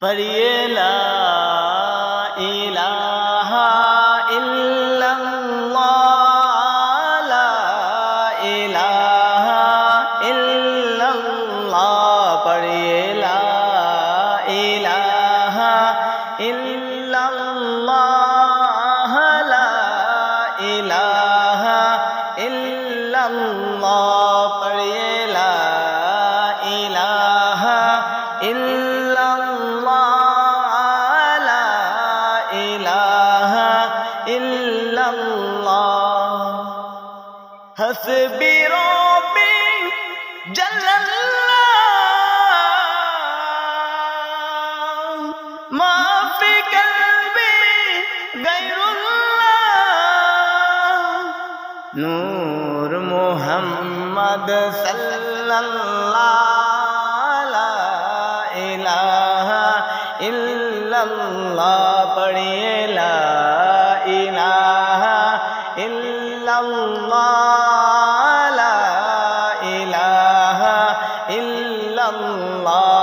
پڑھیے لا الہ الا اللہ، لا الہ الا اللہ، پڑھیے لا الہ الا اللہ، لا الہ الا اللہ، پڑھیے لا الہ الا اللہ، لا الہ الا اللہ، حسبی ربی جل اللہ، ما فی قلبی غیر اللہ، نور محمد صلی اللہ، لا الہ الا اللہ، پڑھیے لا الہ الا اللہ، لا الہ الا اللہ۔